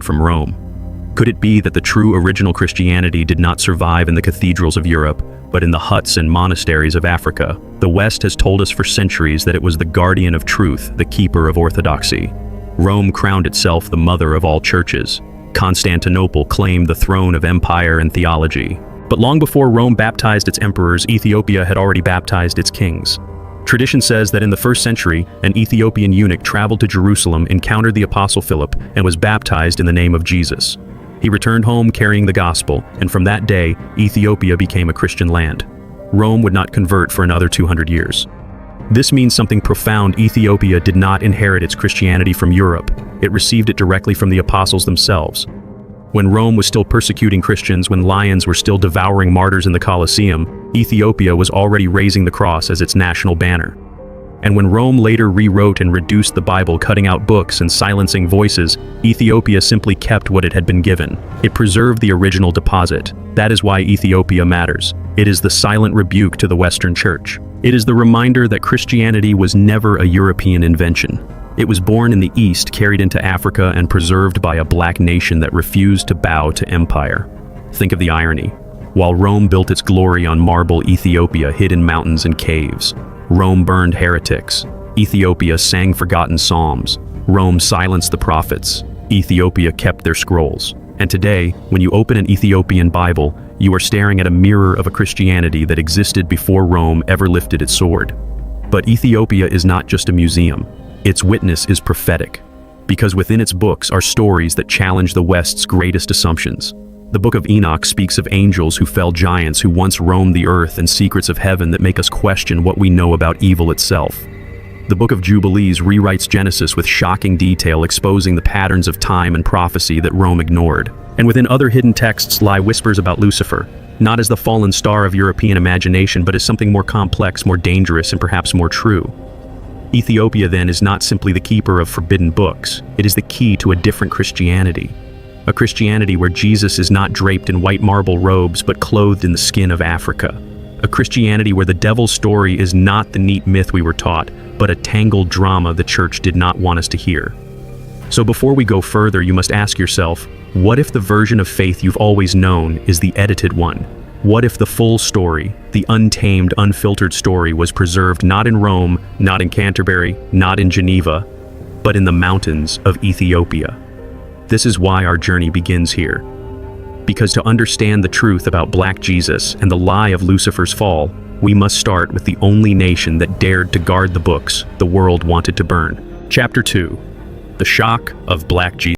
from Rome. Could it be that the true original Christianity did not survive in the cathedrals of Europe, but in the huts and monasteries of Africa? The West has told us for centuries that it was the guardian of truth, the keeper of orthodoxy. Rome crowned itself the mother of all churches. Constantinople claimed the throne of empire and theology. But long before Rome baptized its emperors, Ethiopia had already baptized its kings. Tradition says that in the 1st century, an Ethiopian eunuch traveled to Jerusalem, encountered the Apostle Philip, and was baptized in the name of Jesus. He returned home carrying the gospel, and from that day, Ethiopia became a Christian land. Rome would not convert for another 200 years. This means something profound. Ethiopia did not inherit its Christianity from Europe. It received it directly from the apostles themselves. When Rome was still persecuting Christians, when lions were still devouring martyrs in the Colosseum, Ethiopia was already raising the cross as its national banner. And when Rome later rewrote and reduced the Bible, cutting out books and silencing voices, Ethiopia simply kept what it had been given. It preserved the original deposit. That is why Ethiopia matters. It is the silent rebuke to the Western Church. It is the reminder that Christianity was never a European invention. It was born in the East, carried into Africa, and preserved by a black nation that refused to bow to empire. Think of the irony. While Rome built its glory on marble, Ethiopia hid in mountains and caves. Rome burned heretics. Ethiopia sang forgotten psalms. Rome silenced the prophets. Ethiopia kept their scrolls. And today, when you open an Ethiopian Bible, you are staring at a mirror of a Christianity that existed before Rome ever lifted its sword. But Ethiopia is not just a museum. Its witness is prophetic, because within its books are stories that challenge the West's greatest assumptions. The book of Enoch speaks of angels who fell giants who once roamed the earth, and secrets of heaven that make us question what we know about evil itself. The book of Jubilees rewrites Genesis with shocking detail, exposing the patterns of time and prophecy that Rome ignored. And within other hidden texts lie whispers about Lucifer, not as the fallen star of European imagination, but as something more complex, more dangerous, and perhaps more true. Ethiopia, then, is not simply the keeper of forbidden books. It is the key to a different Christianity. A Christianity where Jesus is not draped in white marble robes, but clothed in the skin of Africa. A Christianity where the devil's story is not the neat myth we were taught, but a tangled drama the church did not want us to hear. So before we go further, you must ask yourself, what if the version of faith you've always known is the edited one? What if the full story, the untamed, unfiltered story, was preserved not in Rome, not in Canterbury, not in Geneva, but in the mountains of Ethiopia? This is why our journey begins here. Because to understand the truth about Black Jesus and the lie of Lucifer's fall, we must start with the only nation that dared to guard the books the world wanted to burn. Chapter 2. The Shock of Black Jesus.